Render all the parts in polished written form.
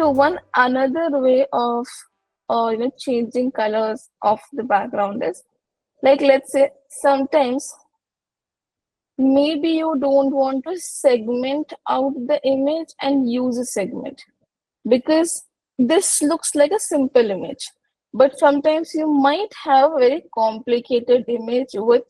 So one another way of changing colors of the background is like, let's say sometimes maybe you don't want to segment out the image and use a segment because this looks like a simple image, but sometimes you might have a very complicated image with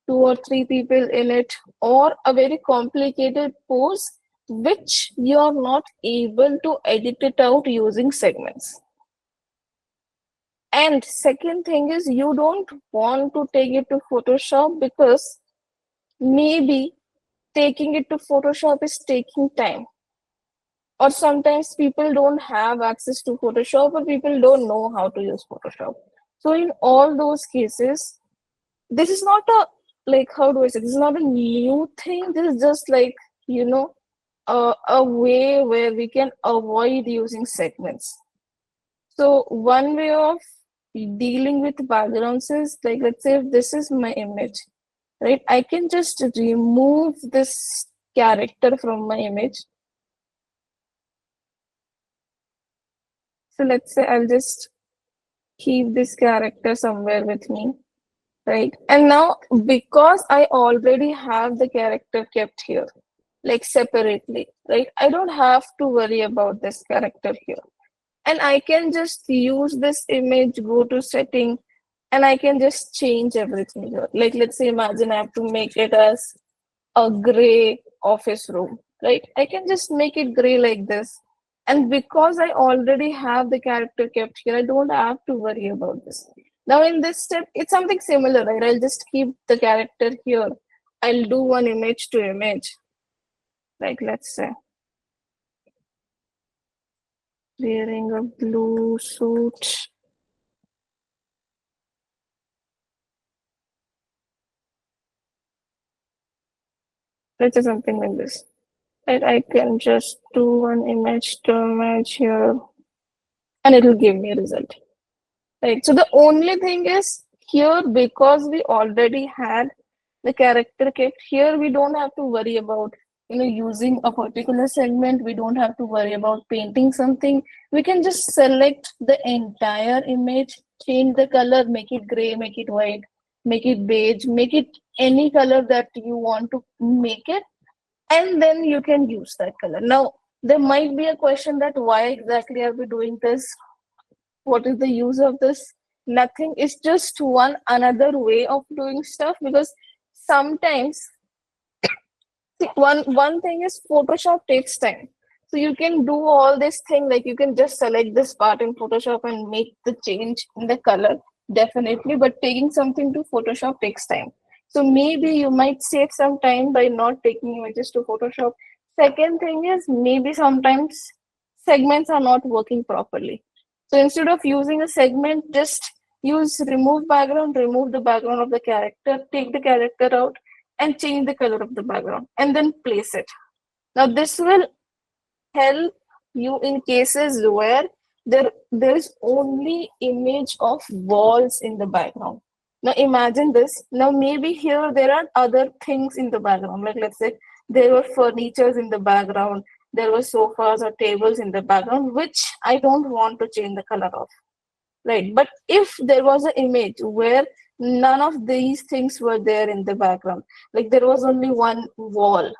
two or three people in it, or a very complicated pose which you're not able to edit it out using segments. And second thing is, you don't want to take it to Photoshop because maybe taking it to Photoshop is taking time, or sometimes people don't have access to Photoshop, or people don't know how to use Photoshop. So in all those cases, this is not a, like, how do I say, this is not a new thing. This is just like, you know a way where we can avoid using segments. So one way of dealing with backgrounds is, like, let's say if this is my image, right, I can just remove this character from my image. So let's say I'll just keep this character somewhere with me, right? And now, because I already have the character kept here, like separately, right? I don't have to worry about this character here. And I can just use this image, go to setting, and I can just change everything here. Like, let's say, imagine I have to make it as a gray office room, right? I can just make it gray like this. And because I already have the character kept here, I don't have to worry about this. Now in this step, it's something similar, right? I'll just keep the character here. I'll do one image to image. Like, let's say, wearing a blue suit. Let's say something like this. Right? I can just do one image to image here, and it will give me a result. Right. So the only thing is, here, because we already had the character kept here, we don't have to worry about using a particular segment. We don't have to worry about painting something. We can just select the entire image, change the color, make it gray, make it white, make it beige, make it any color that you want to make it, and then you can use that color. Now there might be a question that why exactly are we doing this? What is the use of this? Nothing. It's just one another way of doing stuff, because sometimes, see, one thing is, Photoshop takes time. So you can do all this thing, like you can just select this part in Photoshop and make the change in the color, definitely, but taking something to Photoshop takes time. So maybe you might save some time by not taking images to Photoshop. Second thing is, maybe sometimes segments are not working properly. So instead of using a segment, just use remove the background of the character, take the character out, and change the color of the background, and then place it. Now this will help you in cases where there is only image of walls in the background. Now imagine this. Now maybe here there are other things in the background, like let's say there were furnitures in the background, there were sofas or tables in the background, which I don't want to change the color of. Right. But if there was an image where none of these things were there in the background, like there was only one wall,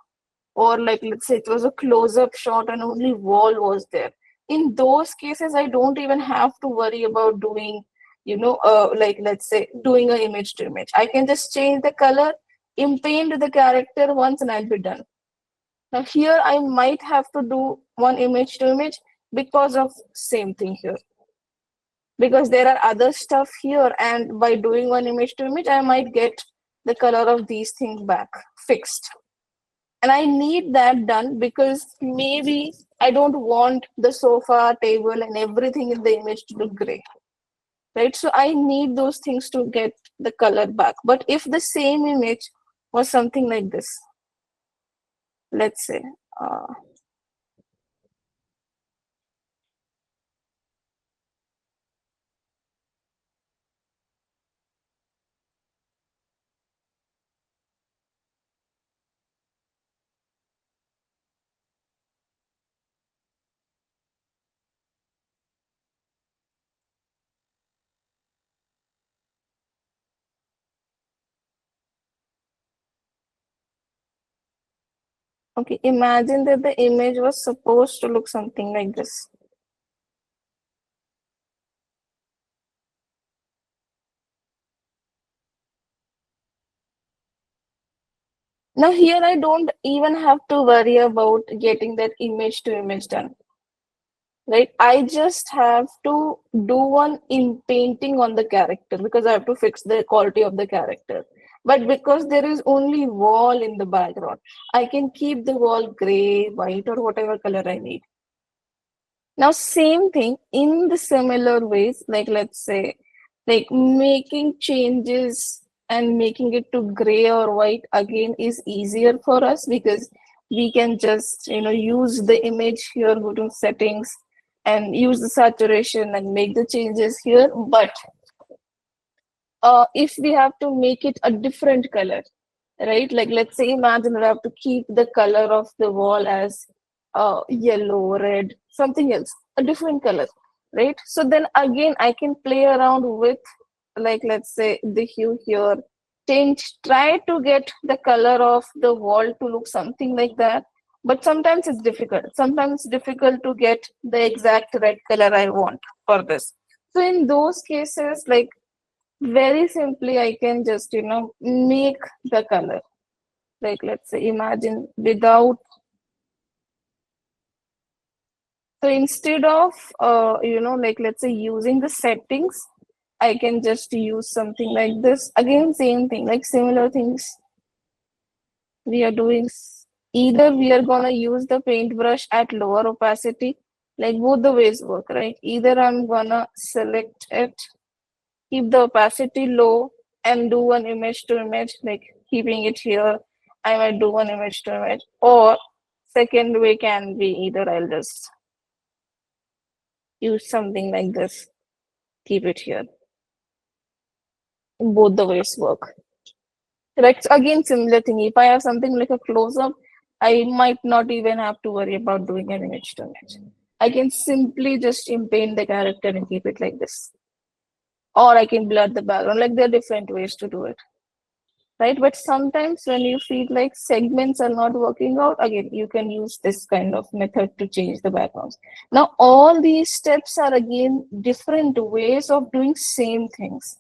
or like let's say it was a close-up shot and only wall was there. In those cases, I don't even have to worry about doing, like let's say doing an image to image. I can just change the color, paint the character once, and I'll be done. Now here I might have to do one image to image because of same thing here, because there are other stuff here, and by doing one image to image I might get the color of these things back fixed, and I need that done because maybe I don't want the sofa, table, and everything in the image to look gray, right? So I need those things to get the color back. But if the same image was something like this, let's say, uh, Okay, imagine that the image was supposed to look something like this. Now here I don't even have to worry about getting that image to image done, right? I just have to do one in painting on the character because I have to fix the quality of the character. But because there is only wall in the background, I can keep the wall gray, white, or whatever color I need. Now, same thing in the similar ways, like let's say, like making changes and making it to gray or white again is easier for us because we can just, use the image here, go to settings and use the saturation and make the changes here. But if we have to make it a different color, right? Like let's say imagine we have to keep the color of the wall as yellow, red, something else, a different color, right? So then again, I can play around with, like let's say the hue here, change, try to get the color of the wall to look something like that. But sometimes it's difficult. Sometimes it's difficult to get the exact red color I want for this. So in those cases, like very simply, I can just, make the color. Like, let's say, imagine without. So instead of, like, let's say using the settings, I can just use something like this. Again, same thing, like similar things we are doing. Either we are going to use the paintbrush at lower opacity, like both the ways work, right? Either I'm going to select it, keep the opacity low and do one image to image, like keeping it here. I might do one image to image. Or second way can be either I'll just use something like this, keep it here. Both the ways work. Right. So again, similar thing. If I have something like a close-up, I might not even have to worry about doing an image to image. I can simply just paint the character and keep it like this. Or I can blur the background. Like there are different ways to do it. Right? But sometimes when you feel like segments are not working out, again, you can use this kind of method to change the backgrounds. Now, all these steps are again different ways of doing same things.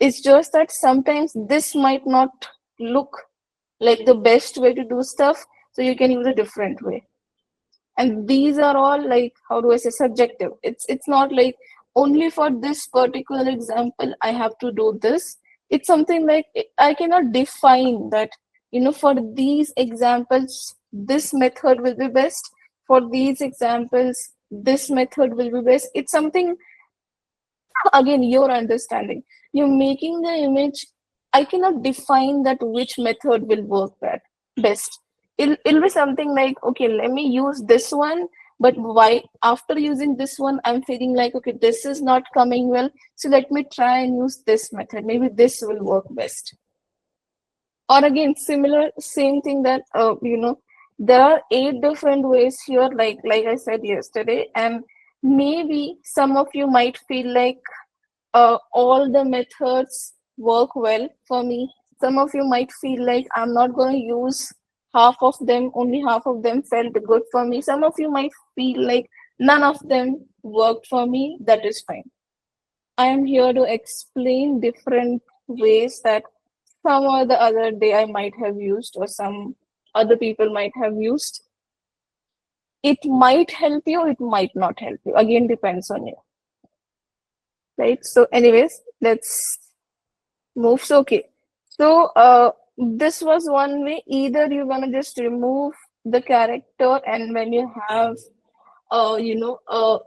It's just that sometimes this might not look like the best way to do stuff, so you can use a different way. And these are all like, how do I say, subjective. It's not like only for this particular example I have to do this. It's something like I cannot define that, for these examples this method will be best, for these examples this method will be best. It's something, again, your understanding, you're making the image. I cannot define that which method will work best. It'll be something like, okay, let me use this one, but why after using this one I'm feeling like, okay, this is not coming well, so let me try and use this method, maybe this will work best. Or again, similar same thing that there are 8 different ways here, like I said yesterday. And maybe some of you might feel like all the methods work well for me. Some of you might feel like I'm not going to use half of them, only half of them felt good for me. Some of you might feel like none of them worked for me. That is fine. I am here to explain different ways that some or the other day I might have used, or some other people might have used. It might help you, it might not help you. Again, depends on you. Right? So, anyways, let's move. So, okay. So, this was one way. Either you're gonna just remove the character, and when you have, a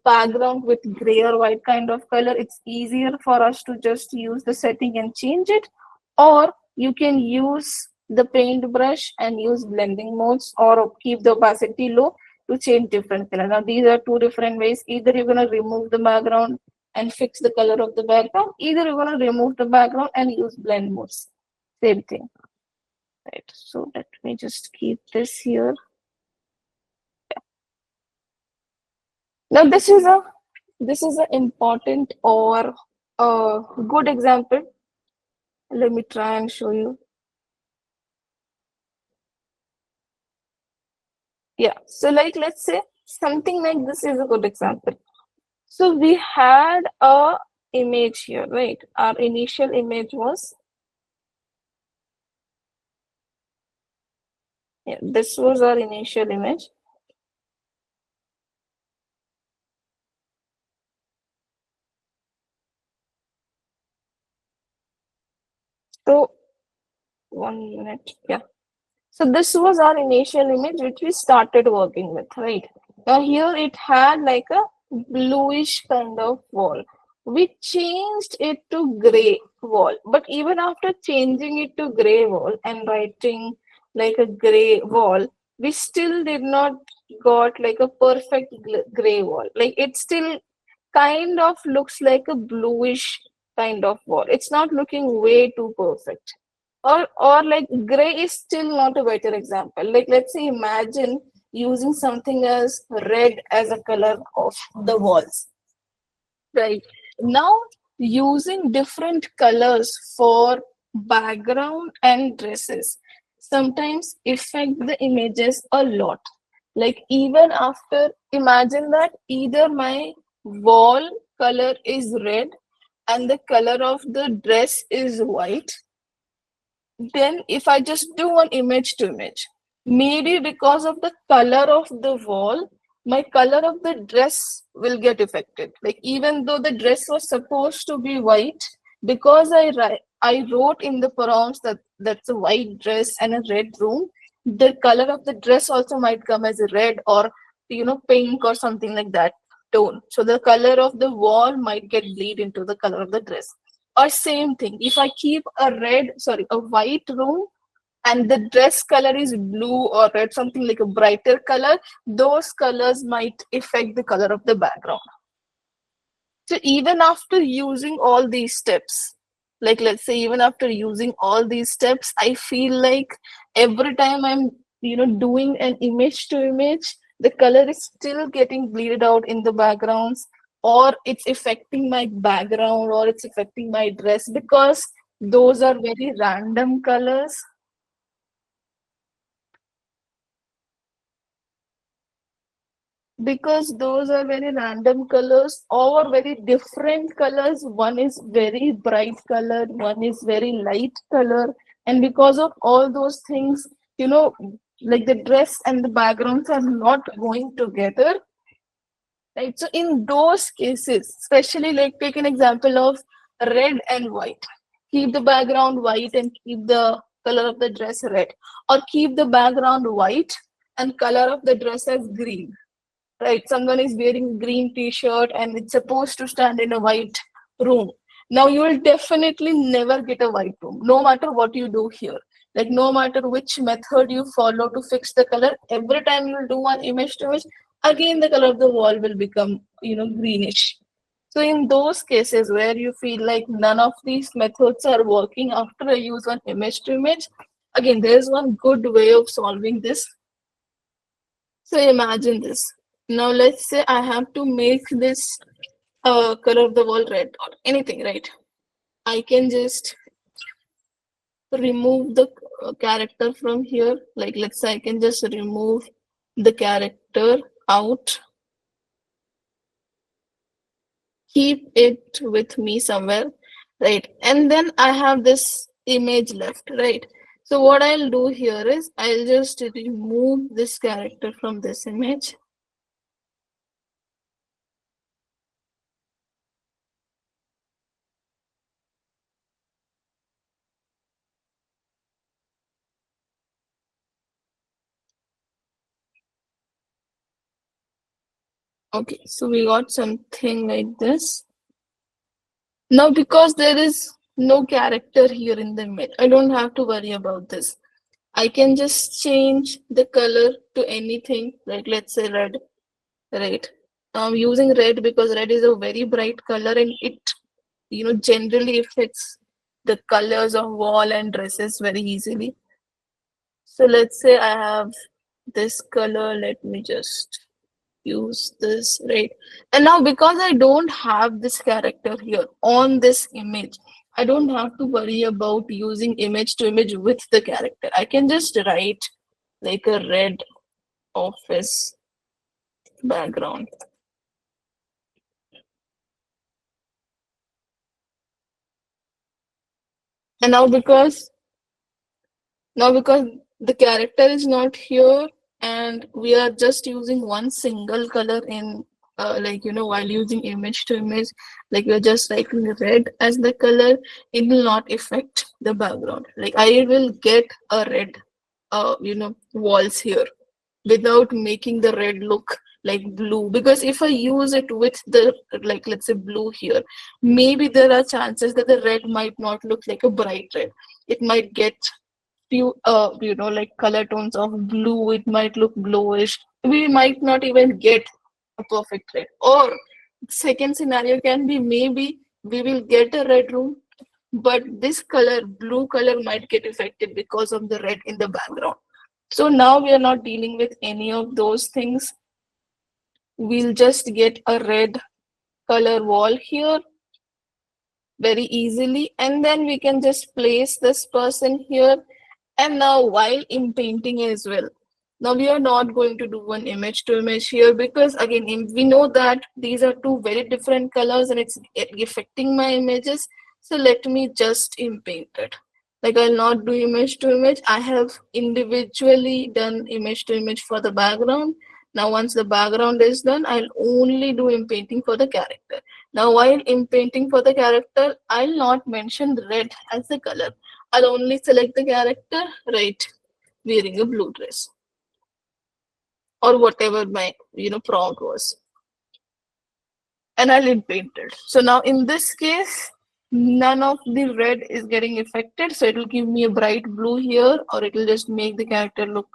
background with gray or white kind of color, it's easier for us to just use the setting and change it. Or you can use the paintbrush and use blending modes, or keep the opacity low to change different color. Now these are 2 different ways. Either you're going to remove the background and fix the color of the background, either you're going to remove the background and use blend modes. Same thing. Right. So let me just keep this here. Now this is an important or a good example. Let me try and show you. Yeah. So like let's say something like this is a good example. So we had a image here, right? Our initial image was, yeah, this was our initial image. So 1 minute, yeah. So this was our initial image which we started working with, right? Now here it had like a bluish kind of wall. We changed it to gray wall, but even after changing it to gray wall and writing like a gray wall, we still did not got like a perfect gray wall. Like it still kind of looks like a bluish kind of wall. It's not looking way too perfect. Or like gray is still not a better example. Like let's say imagine using something as red as a color of the walls. Right. Now, using different colors for background and dresses sometimes affect the images a lot. Like even after, imagine that either my wall color is red and the color of the dress is white, then if I just do an image to image, maybe because of the color of the wall, my color of the dress will get affected. Like even though the dress was supposed to be white, because I wrote in the prompts that that's a white dress and a red room, the color of the dress also might come as a red or pink or something like that tone. So the color of the wall might get bleed into the color of the dress. Or same thing, if I keep a white room and the dress color is blue or red, something like a brighter color, those colors might affect the color of the background. So even after using all these steps, like let's say even after using all these steps, I feel like every time I'm doing an image to image, the color is still getting bleeded out in the backgrounds, or it's affecting my background, or it's affecting my dress because those are very random colors. Because those are very random colors or very different colors. One is very bright colored, one is very light color, and because of all those things, you know like the dress and the backgrounds are not going together, right? So in those cases, especially, like take an example of red and white, keep the background white and keep the color of the dress red, or keep the background white and color of the dress as green. Right, someone is wearing a green t-shirt and it's supposed to stand in a white room. Now you will definitely never get a white room, no matter what you do here. Like no matter which method you follow to fix the color, every time you will do one image to image, again the color of the wall will become greenish. So in those cases where you feel like none of these methods are working after I use one image to image, again there is one good way of solving this. So imagine this. Now let's say I have to make this color of the wall red or anything, right? I can just remove the character from here. Like let's say I can just remove the character out, keep it with me somewhere, right? And then I have this image left, right? So what I'll do here is I'll just remove this character from this image. Okay, so we got something like this. Now, because there is no character here in the image, I don't have to worry about this. I can just change the color to anything, like let's say red, right? I'm using red because red is a very bright color and it, generally affects the colors of wall and dresses very easily. So let's say I have this color. Let me just use this, right? And now because I don't have this character here on this image, I don't have to worry about using image to image with the character. I can just write like a red office background. And now because the character is not here and we are just using one single color in while using image to image, like we're just writing red as the color, it will not affect the background. Like I will get a red walls here without making the red look like blue, because if I use it with the, like, let's say blue here, maybe there are chances that the red might not look like a bright red. It might get few like color tones of blue. It might look bluish. We might not even get a perfect red. Or second scenario can be, maybe we will get a red room, but this color, blue color, might get affected because of the red in the background. So now we are not dealing with any of those things. We'll just get a red color wall here very easily, and then we can just place this person here. And now while in painting as well, now we are not going to do one image to image here, because again we know that these are two very different colors and it's affecting my images. So let me just in paint it. Like I'll not do image to image. I have individually done image to image for the background. Now once the background is done, I'll only do in painting for the character. Now while in painting for the character, I'll not mention red as the color. I'll only select the character, right, wearing a blue dress or whatever my prompt was, and I'll in paint it. So now in this case, none of the red is getting affected, so it will give me a bright blue here, or it will just make the character look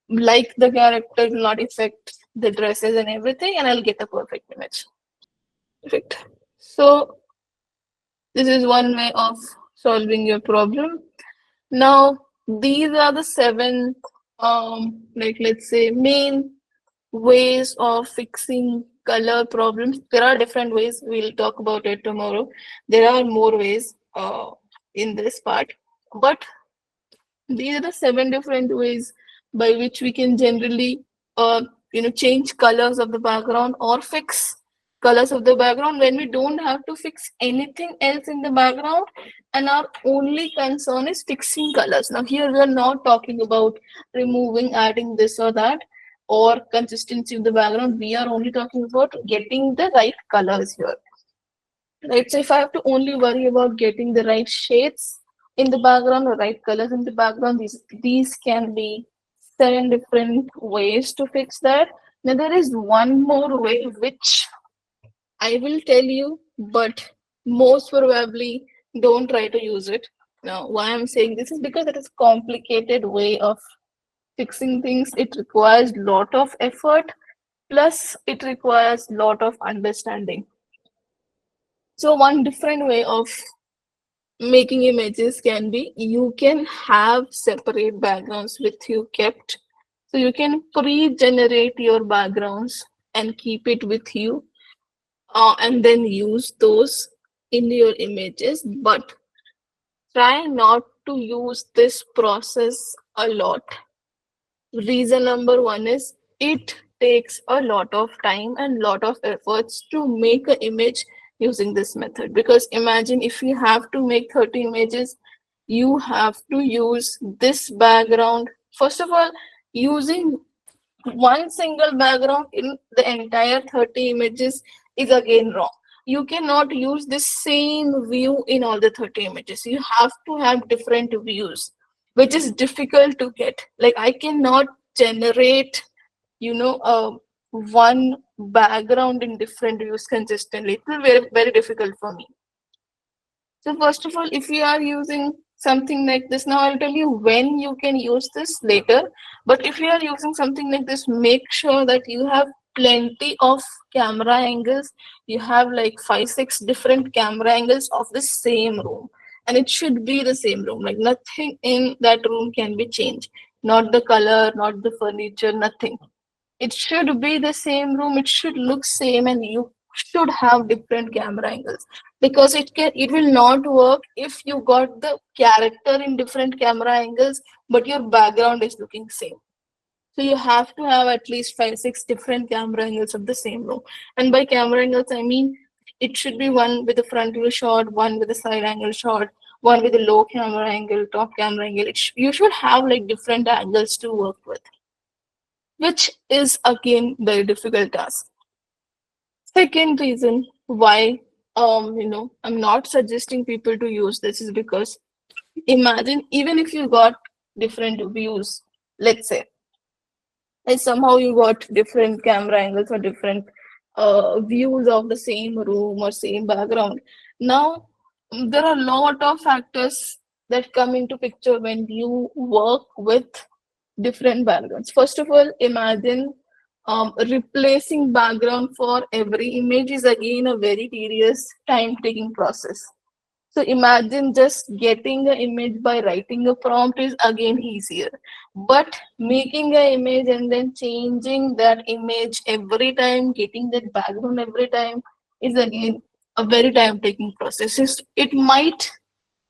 like the character, will not affect the dresses and everything, and I'll get a perfect image. Perfect. So this is one way of solving your problem. Now, these are the seven, let's say, main ways of fixing color problems. There are different ways. We'll talk about it tomorrow. There are more ways in this part, but these are the seven different ways by which we can generally, change colors of the background or fix colors of the background when we don't have to fix anything else in the background, and our only concern is fixing colors. Now here we are not talking about removing, adding this or that, or consistency of the background. We are only talking about getting the right colors here. Right, so if I have to only worry about getting the right shades in the background or right colors in the background, these can be seven different ways to fix that. Now there is one more way which I will tell you, but most probably don't try to use it. Now why I'm saying this is because it is a complicated way of fixing things. It requires lot of effort, plus it requires lot of understanding. So one different way of making images can be, you can have separate backgrounds with you kept. So you can pre-generate your backgrounds and keep it with you, and then use those in your images. But try not to use this process a lot. Reason number one is, it takes a lot of time and lot of efforts to make an image using this method. Because imagine if you have to make 30 images, you have to use this background. First of all, using one single background in the entire 30 images is again wrong. You cannot use the same view in all the 30 images. You have to have different views, which is difficult to get. Like I cannot generate, one background in different views consistently. It will be very, very difficult for me. So first of all, if you are using something like this, now I'll tell you when you can use this later. But if you are using something like this, make sure that you have plenty of camera angles. You have like 5, 6 different camera angles of the same room. And it should be the same room. Like nothing in that room can be changed. Not the color, not the furniture, nothing. It should be the same room. It should look same, and you should have different camera angles, because it will not work if you got the character in different camera angles but your background is looking same. So you have to have at least 5, 6 different camera angles of the same room. And by camera angles, I mean it should be one with a front view shot, one with a side angle shot, one with a low camera angle, top camera angle. You should have like different angles to work with, which is again very difficult task. Second reason why I'm not suggesting people to use this is because imagine even if you got different views, let's say, and somehow you got different camera angles or different views of the same room or same background. Now there are a lot of factors that come into picture when you work with different backgrounds. First of all, imagine replacing background for every image is again a very tedious time taking process. So imagine just getting an image by writing a prompt is again easier. But making an image and then changing that image every time, getting that background every time is again a very time taking process. It might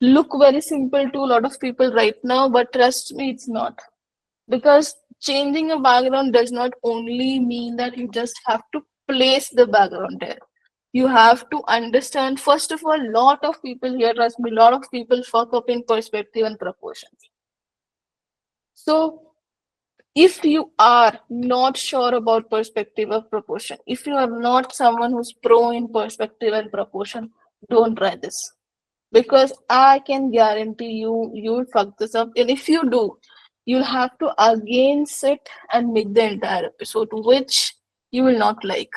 look very simple to a lot of people right now, but trust me, it's not. Because changing a background does not only mean that you just have to place the background there. You have to understand, first of all, a lot of people here, trust me, a lot of people fuck up in perspective and proportions. So if you are not sure about perspective or proportion, if you are not someone who's pro in perspective and proportion, don't try this. Because I can guarantee you'll fuck this up. And if you do, you'll have to again sit and make the entire episode, which you will not like.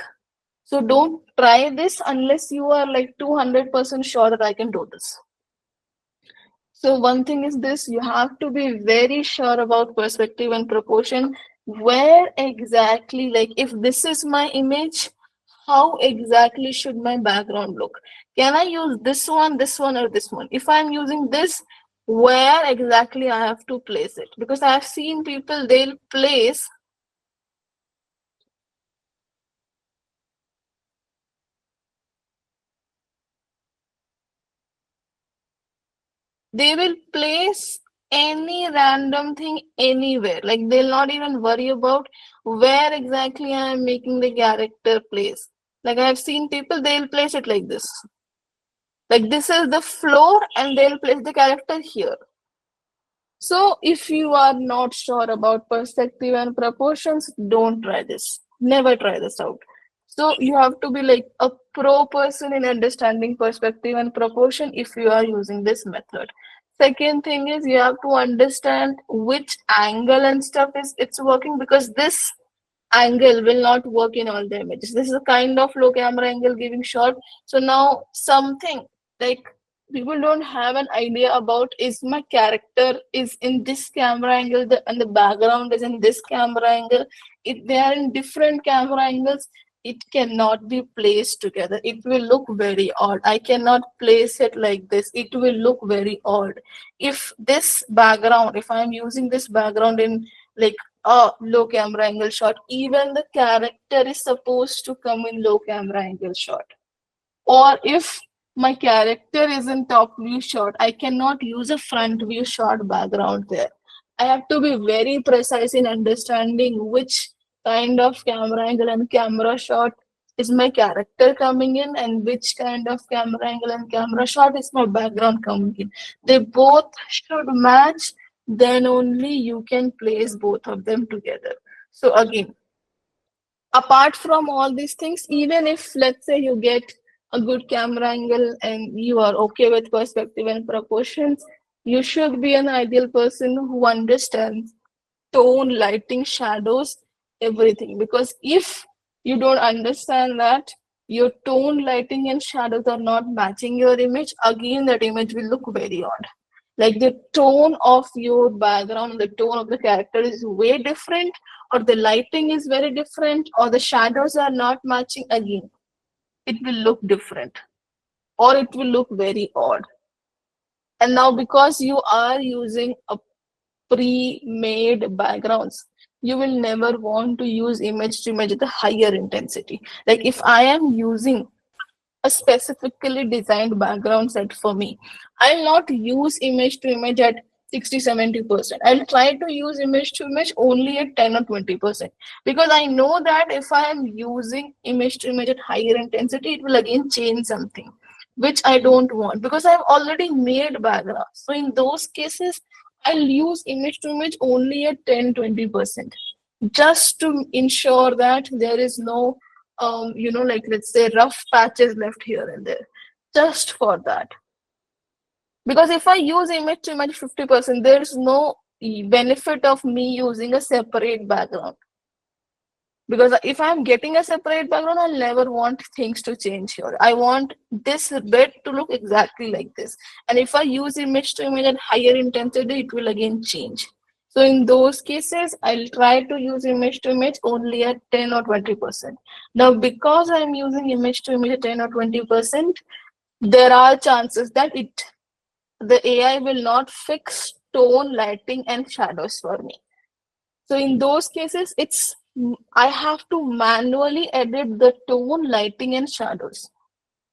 So don't try this unless you are like 200% sure that I can do this. So one thing is this, you have to be very sure about perspective and proportion. Where exactly, like if this is my image, how exactly should my background look? Can I use this one, or this one? If I'm using this, where exactly I have to place it? Because I've seen people, they will place any random thing anywhere. Like they'll not even worry about where exactly I'm making the character place. Like I've seen people, they'll place it like this. Like this is the floor and they'll place the character here. So if you are not sure about perspective and proportions, don't try this. Never try this out. So you have to be like a pro person in understanding perspective and proportion if you are using this method. Second thing is you have to understand which angle and stuff is it's working, because this angle will not work in all the images. This is a kind of low camera angle giving shot. So now something like people don't have an idea about, is my character is in this camera angle and the background is in this camera angle. If they are in different camera angles, it cannot be placed together. It will look very odd. I cannot place it like this. It will look very odd. If this background, if I'm using this background in like a low camera angle shot, even the character is supposed to come in low camera angle shot. Or if my character is in top view shot, I cannot use a front view shot background there. I have to be very precise in understanding which kind of camera angle and camera shot is my character coming in, and which kind of camera angle and camera shot is my background coming in. They both should match, then only you can place both of them together. So again, apart from all these things, even if let's say you get a good camera angle and you are okay with perspective and proportions, you should be an ideal person who understands tone, lighting, shadows, everything. Because if you don't understand that, your tone, lighting, and shadows are not matching your image, again that image will look very odd. Like the tone of your background, the tone of the character is way different, or the lighting is very different, or the shadows are not matching, again it will look different, or it will look very odd. And now because you are using a pre-made backgrounds, you will never want to use image to image at a higher intensity. Like if I am using a specifically designed background set for me, I'll not use image to image at 60-70%. I'll try to use image to image only at 10 or 20%, because I know that if I am using image to image at higher intensity, it will again change something which I don't want, because I've already made background. So in those cases, I'll use image to image only at 10-20%, just to ensure that there is no, like let's say rough patches left here and there, just for that. Because if I use image to image 50%, there's no benefit of me using a separate background. Because if I'm getting a separate background, I'll never want things to change here. I want this bed to look exactly like this. And if I use image to image at higher intensity, it will again change. So in those cases, I'll try to use image to image only at 10 or 20%. Now, because I'm using image to image at 10 or 20%, there are chances that the AI will not fix tone, lighting, and shadows for me. So in those cases, I have to manually edit the tone, lighting, and shadows.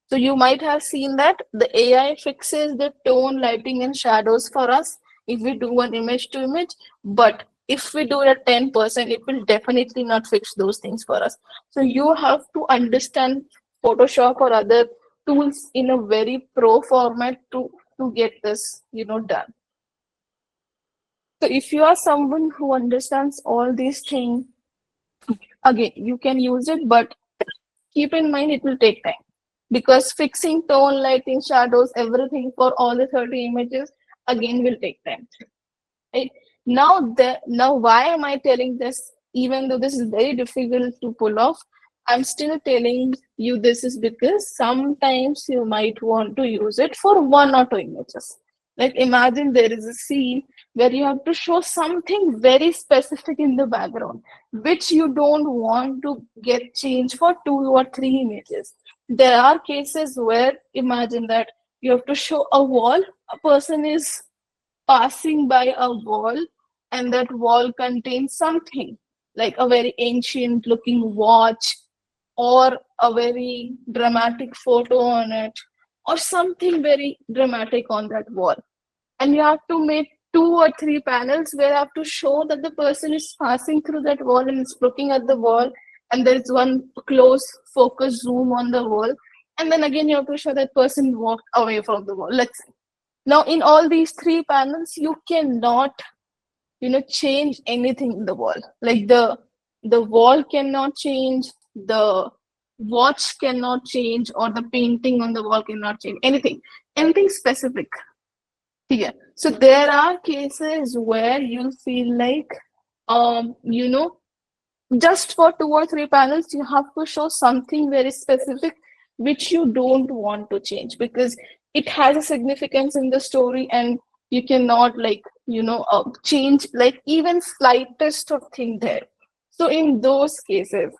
So you might have seen that the AI fixes the tone, lighting, and shadows for us if we do an image to image. But if we do it at 10%, it will definitely not fix those things for us. So you have to understand Photoshop or other tools in a very pro format to get this, done. So if you are someone who understands all these things, again, you can use it, but keep in mind it will take time, because fixing tone, lighting, shadows, everything for all the 30 images again will take time. Right? Now why am I telling this? Even though this is very difficult to pull off, I'm still telling you this is because sometimes you might want to use it for one or two images. Like imagine there is a scene where you have to show something very specific in the background, which you don't want to get changed for two or three images. There are cases where imagine that you have to show a wall, a person is passing by a wall, and that wall contains something like a very ancient looking watch, or a very dramatic photo on it, or something very dramatic on that wall. And you have to make two or three panels where you have to show that the person is passing through that wall and is looking at the wall, and there is one close focus zoom on the wall, and then again you have to show that person walked away from the wall. Let's say now in all these three panels, you cannot, change anything in the wall. Like the wall cannot change, the watch cannot change, or the painting on the wall cannot change. Anything specific here. So there are cases where you feel like, um, you know, just for two or three panels you have to show something very specific which you don't want to change, because it has a significance in the story, and you cannot, like, change like even slightest of thing there. So in those cases,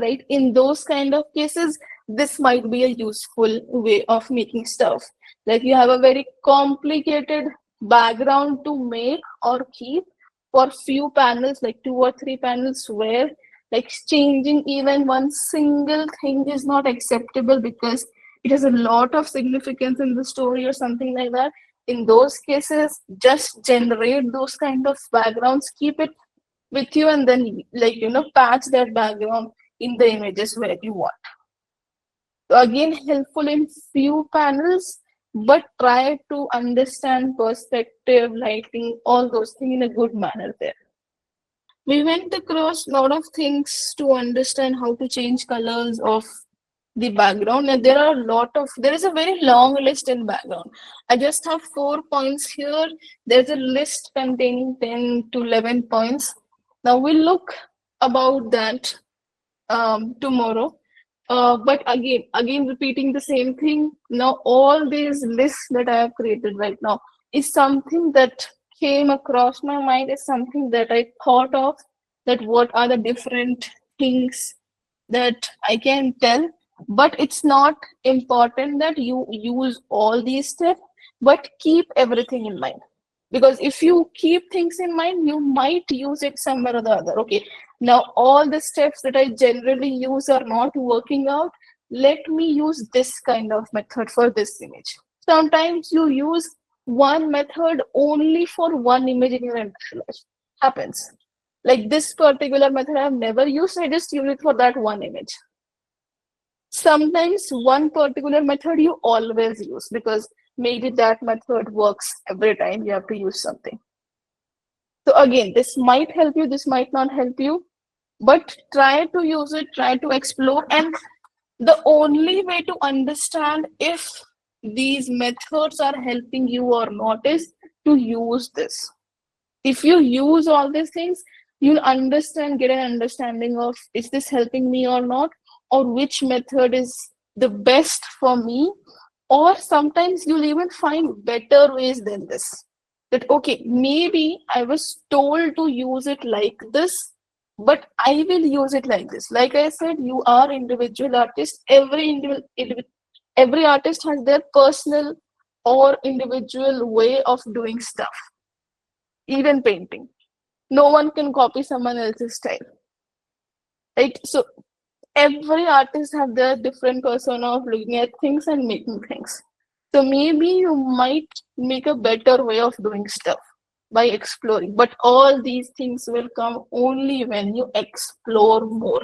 right, in those kind of cases, this might be a useful way of making stuff. Like you have a very complicated background to make or keep for few panels, like two or three panels, where like changing even one single thing is not acceptable because it has a lot of significance in the story or something like that. In those cases, just generate those kind of backgrounds, keep it with you, and then, like, patch that background in the images where you want. So again, helpful in few panels, but try to understand perspective, lighting, all those things in a good manner there. We went across a lot of things to understand how to change colors of the background, and there is a very long list in background. I just have 4 points here. There's a list containing 10 to 11 points. Now we'll look about that tomorrow. But again, repeating the same thing. Now, all these lists that I have created right now is something that came across my mind, is something that I thought of, that what are the different things that I can tell. But it's not important that you use all these steps, but keep everything in mind. Because if you keep things in mind, you might use it somewhere or the other. Okay, now all the steps that I generally use are not working out. Let me use this kind of method for this image. Sometimes you use one method only for one image in your entire life. Happens. Like this particular method I've never used, I just use it for that one image. Sometimes one particular method you always use because maybe that method works every time you have to use something. So again, this might help you, this might not help you, but try to use it, try to explore. And the only way to understand if these methods are helping you or not is to use this. If you use all these things, you'll understand, get an understanding of is this helping me or not, or which method is the best for me, or sometimes you'll even find better ways than this. That okay, maybe I was told to use it like this, but I will use it like this. Like I said, you are individual artist. Every artist has their personal or individual way of doing stuff. Even painting, no one can copy someone else's style, right? So every artist have their different persona of looking at things and making things. So maybe you might make a better way of doing stuff by exploring, but all these things will come only when you explore more,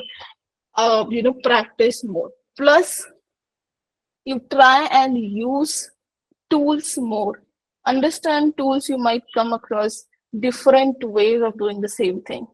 practice more, plus you try and use tools more, understand tools. You might come across different ways of doing the same thing.